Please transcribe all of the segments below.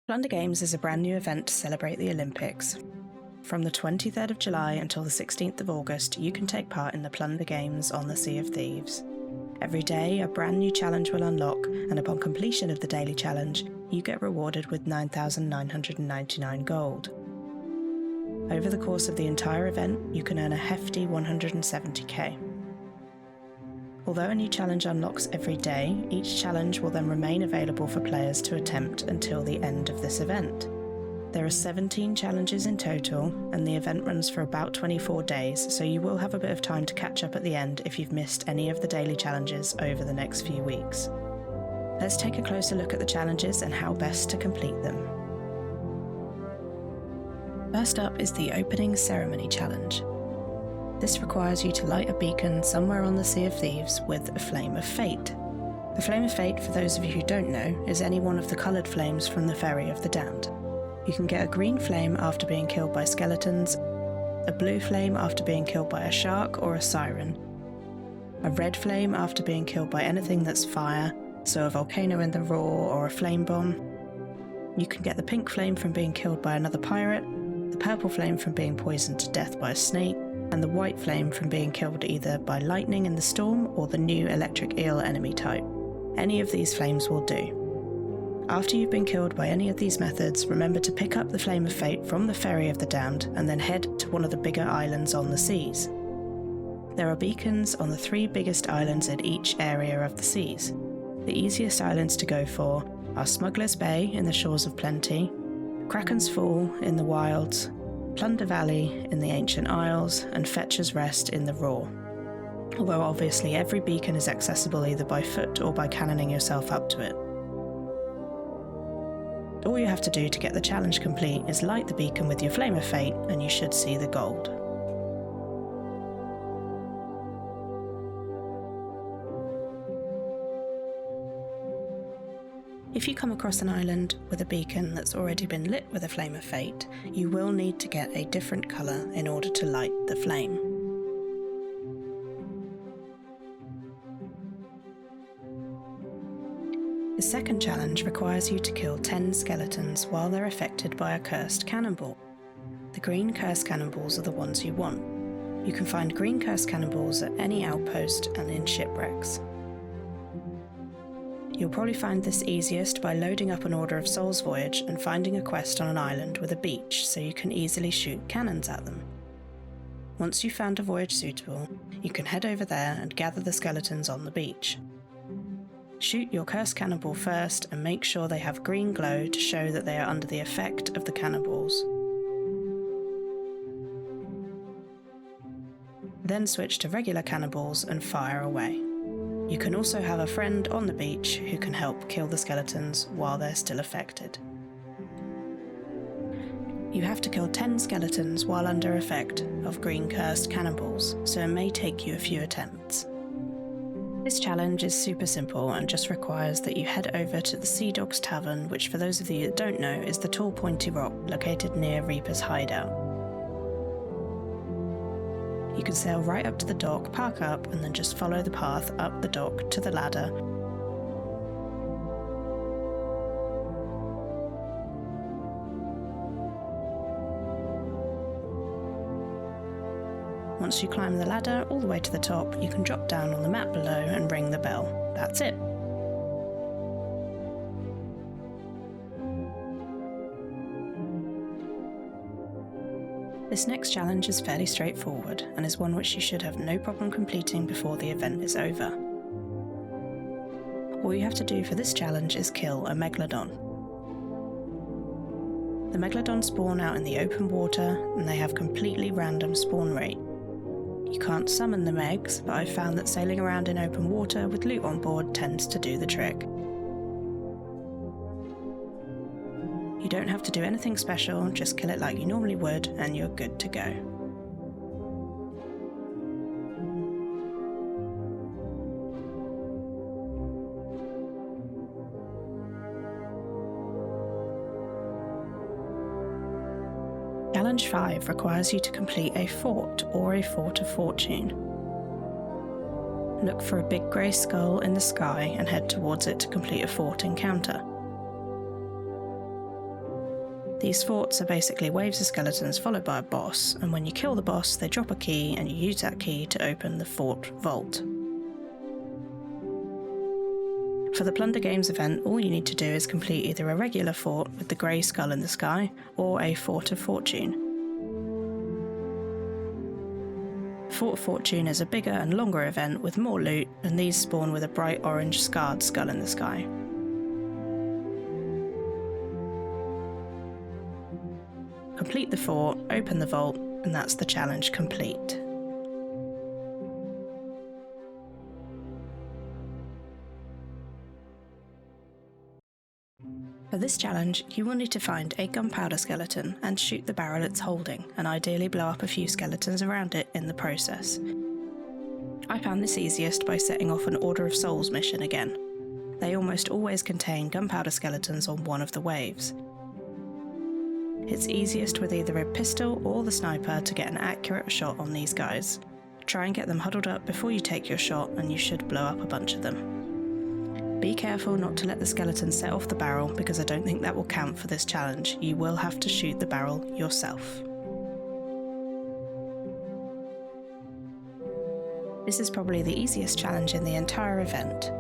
Plunder Games is a brand new event to celebrate the Olympics. From the 23rd of July until the 16th of August, you can take part in the Plunder Games on the Sea of Thieves. Every day, a brand new challenge will unlock, and upon completion of the daily challenge, you get rewarded with 9,999 gold. Over the course of the entire event, you can earn a hefty 170k. Although a new challenge unlocks every day, each challenge will then remain available for players to attempt until the end of this event. There are 17 challenges in total, and the event runs for about 24 days, so you will have a bit of time to catch up at the end if you've missed any of the daily challenges over the next few weeks. Let's take a closer look at the challenges and how best to complete them. First up is the Opening Ceremony Challenge. This requires you to light a beacon somewhere on the Sea of Thieves with a Flame of Fate. The Flame of Fate, for those of you who don't know, is any one of the coloured flames from the Ferry of the Damned. You can get a green flame after being killed by skeletons, a blue flame after being killed by a shark or a siren, a red flame after being killed by anything that's fire, so a volcano in the roar or a flame bomb. You can get the pink flame from being killed by another pirate, the purple flame from being poisoned to death by a snake, and the white flame from being killed either by lightning in the storm or the new electric eel enemy type. Any of these flames will do. After you've been killed by any of these methods, remember to pick up the Flame of Fate from the Ferry of the Damned and then head to one of the bigger islands on the seas. There are beacons on the 3 biggest islands in each area of the seas. The easiest islands to go for are Smuggler's Bay in the Shores of Plenty, Kraken's Fall in the Wilds, Plunder Valley in the Ancient Isles, and Fetcher's Rest in the Roar. Although obviously every beacon is accessible either by foot or by cannoning yourself up to it. All you have to do to get the challenge complete is light the beacon with your Flame of Fate and you should see the gold. If you come across an island with a beacon that's already been lit with a Flame of Fate, you will need to get a different colour in order to light the flame. The second challenge requires you to kill 10 skeletons while they're affected by a cursed cannonball. The green cursed cannonballs are the ones you want. You can find green cursed cannonballs at any outpost and in shipwrecks. You'll probably find this easiest by loading up an Order of Souls voyage and finding a quest on an island with a beach so you can easily shoot cannons at them. Once you've found a voyage suitable, you can head over there and gather the skeletons on the beach. Shoot your cursed cannonball first and make sure they have green glow to show that they are under the effect of the cannonballs. Then switch to regular cannonballs and fire away. You can also have a friend on the beach who can help kill the skeletons while they're still affected. You have to kill 10 skeletons while under effect of green cursed cannonballs, so it may take you a few attempts. This challenge is super simple and just requires that you head over to the Sea Dogs Tavern, which for those of you that don't know is the tall pointy rock located near Reaper's hideout. You can sail right up to the dock, park up, and then just follow the path up the dock to the ladder. Once you climb the ladder all the way to the top, you can drop down on the map below and ring the bell. That's it. This next challenge is fairly straightforward and is one which you should have no problem completing before the event is over. All you have to do for this challenge is kill a Megalodon. The Megalodon spawn out in the open water and they have completely random spawn rate. You can't summon the Megs, but I've found that sailing around in open water with loot on board tends to do the trick. You don't have to do anything special, just kill it like you normally would and you're good to go. Challenge 5 requires you to complete a fort or a fort of fortune. Look for a big grey skull in the sky and head towards it to complete a fort encounter. These forts are basically waves of skeletons followed by a boss, and when you kill the boss, they drop a key and you use that key to open the fort vault. For the Plunder Games event, all you need to do is complete either a regular fort with the grey skull in the sky, or a Fort of Fortune. Fort of Fortune is a bigger and longer event with more loot, and these spawn with a bright orange scarred skull in the sky. Complete the fort, open the vault, and that's the challenge complete. For this challenge, you will need to find a gunpowder skeleton and shoot the barrel it's holding, and ideally blow up a few skeletons around it in the process. I found this easiest by setting off an Order of Souls mission again. They almost always contain gunpowder skeletons on one of the waves. It's easiest with either a pistol or the sniper to get an accurate shot on these guys. Try and get them huddled up before you take your shot, and you should blow up a bunch of them. Be careful not to let the skeleton set off the barrel, because I don't think that will count for this challenge. You will have to shoot the barrel yourself. This is probably the easiest challenge in the entire event.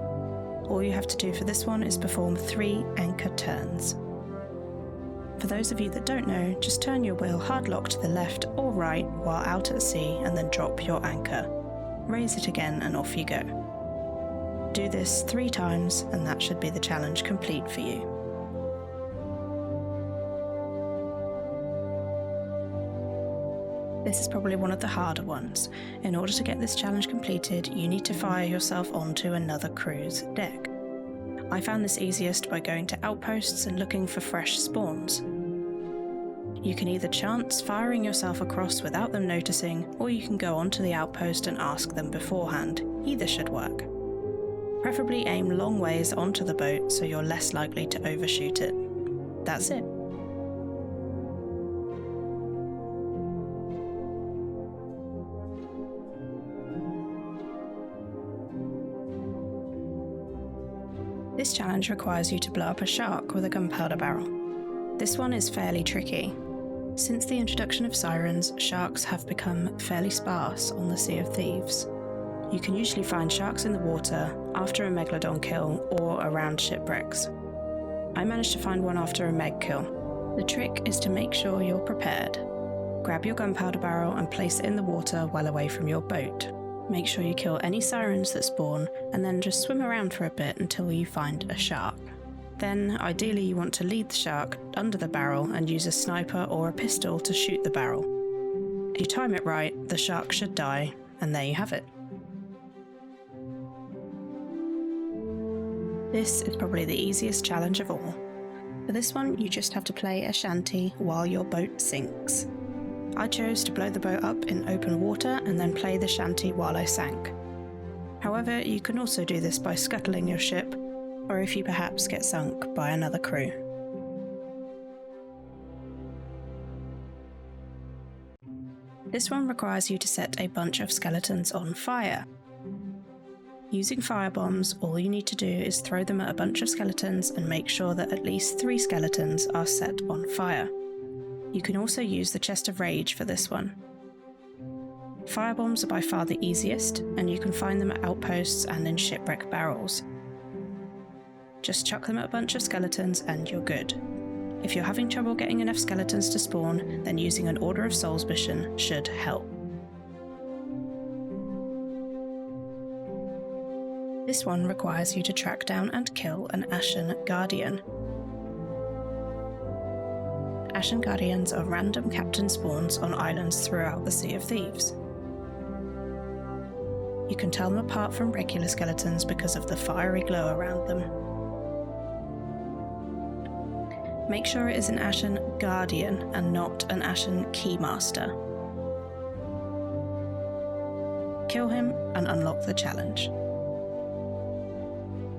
All you have to do for this one is perform 3 anchor turns. For those of you that don't know, just turn your wheel hard lock to the left or right while out at sea and then drop your anchor. Raise it again and off you go. Do this 3 times and that should be the challenge complete for you. This is probably one of the harder ones. In order to get this challenge completed, you need to fire yourself onto another crew's deck. I found this easiest by going to outposts and looking for fresh spawns. You can either chance firing yourself across without them noticing, or you can go onto the outpost and ask them beforehand. Either should work. Preferably aim long ways onto the boat so you're less likely to overshoot it. That's it. This challenge requires you to blow up a shark with a gunpowder barrel. This one is fairly tricky. Since the introduction of sirens, sharks have become fairly sparse on the Sea of Thieves. You can usually find sharks in the water, after a megalodon kill, or around shipwrecks. I managed to find one after a meg kill. The trick is to make sure you're prepared. Grab your gunpowder barrel and place it in the water well away from your boat. Make sure you kill any sirens that spawn, and then just swim around for a bit until you find a shark. Then, ideally you want to lead the shark under the barrel and use a sniper or a pistol to shoot the barrel. If you time it right, the shark should die, and there you have it. This is probably the easiest challenge of all. For this one, you just have to play a shanty while your boat sinks. I chose to blow the boat up in open water and then play the shanty while I sank. However, you can also do this by scuttling your ship, or if you perhaps get sunk by another crew. This one requires you to set a bunch of skeletons on fire. Using firebombs, all you need to do is throw them at a bunch of skeletons and make sure that at least 3 skeletons are set on fire. You can also use the Chest of Rage for this one. Firebombs are by far the easiest, and you can find them at outposts and in shipwreck barrels. Just chuck them at a bunch of skeletons and you're good. If you're having trouble getting enough skeletons to spawn, then using an Order of Souls mission should help. This one requires you to track down and kill an Ashen Guardian. Ashen Guardians are random captain spawns on islands throughout the Sea of Thieves. You can tell them apart from regular skeletons because of the fiery glow around them. Make sure it is an Ashen Guardian and not an Ashen Keymaster. Kill him and unlock the challenge.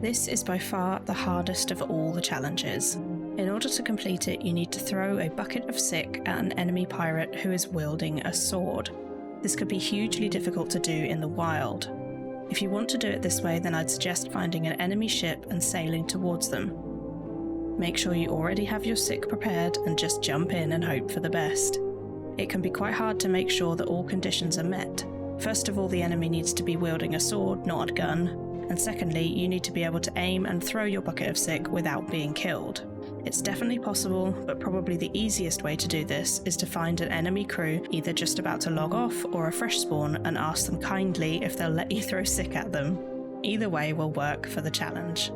This is by far the hardest of all the challenges. In order to complete it, you need to throw a bucket of sick at an enemy pirate who is wielding a sword. This could be hugely difficult to do in the wild. If you want to do it this way, then I'd suggest finding an enemy ship and sailing towards them. Make sure you already have your sick prepared and just jump in and hope for the best. It can be quite hard to make sure that all conditions are met. First of all, the enemy needs to be wielding a sword, not a gun, and secondly, you need to be able to aim and throw your bucket of sick without being killed. It's definitely possible, but probably the easiest way to do this is to find an enemy crew either just about to log off or a fresh spawn and ask them kindly if they'll let you throw sick at them. Either way will work for the challenge.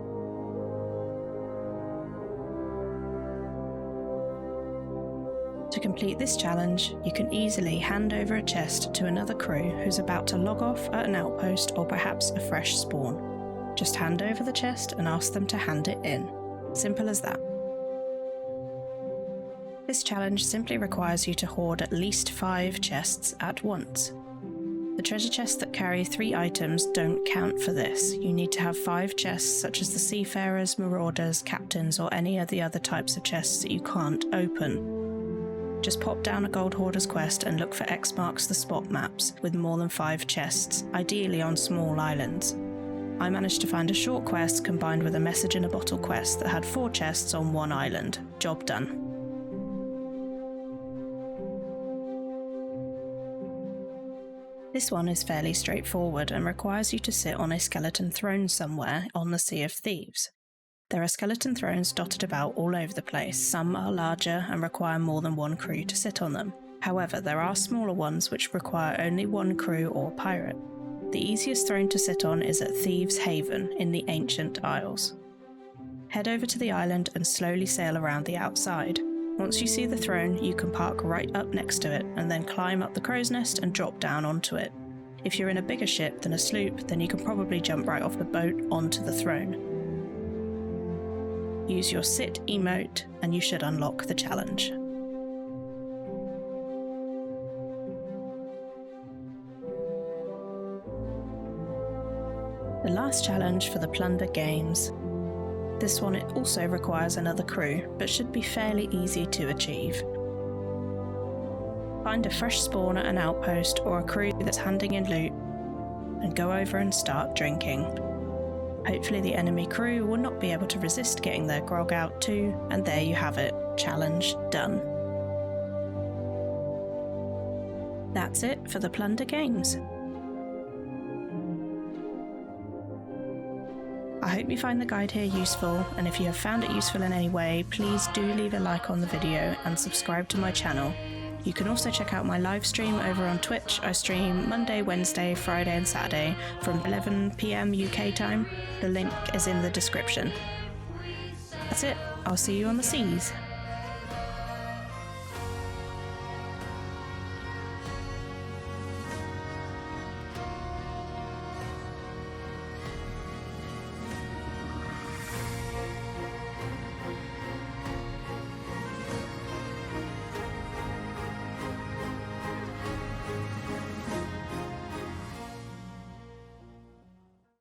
To complete this challenge, you can easily hand over a chest to another crew who's about to log off at an outpost or perhaps a fresh spawn. Just hand over the chest and ask them to hand it in. Simple as that. This challenge simply requires you to hoard at least 5 chests at once. The treasure chests that carry 3 items don't count for this. You need to have 5 chests such as the seafarers, marauders, captains, or any of the other types of chests that you can't open. Just pop down a gold hoarder's quest and look for X marks the spot maps with more than 5 chests, ideally on small islands. I managed to find a short quest combined with a message in a bottle quest that had 4 chests on 1 island. Job done. This one is fairly straightforward and requires you to sit on a skeleton throne somewhere on the Sea of Thieves. There are skeleton thrones dotted about all over the place. Some are larger and require more than 1 crew to sit on them. However, there are smaller ones which require only 1 crew or pirate. The easiest throne to sit on is at Thieves' Haven in the Ancient Isles. Head over to the island and slowly sail around the outside. Once you see the throne, you can park right up next to it and then climb up the crow's nest and drop down onto it. If you're in a bigger ship than a sloop, then you can probably jump right off the boat onto the throne. Use your sit emote and you should unlock the challenge. The last challenge for the Plunder Games. This one also requires another crew, but should be fairly easy to achieve. Find a fresh spawn at an outpost or a crew that's handing in loot, and go over and start drinking. Hopefully the enemy crew will not be able to resist getting their grog out too, and there you have it, challenge done. That's it for the Plunder Games. I hope you find the guide here useful, and if you have found it useful in any way, please do leave a like on the video and subscribe to my channel. You can also check out my live stream over on Twitch. I stream Monday, Wednesday, Friday and Saturday from 11 PM UK time. The link is in the description. That's it. I'll see you on the seas.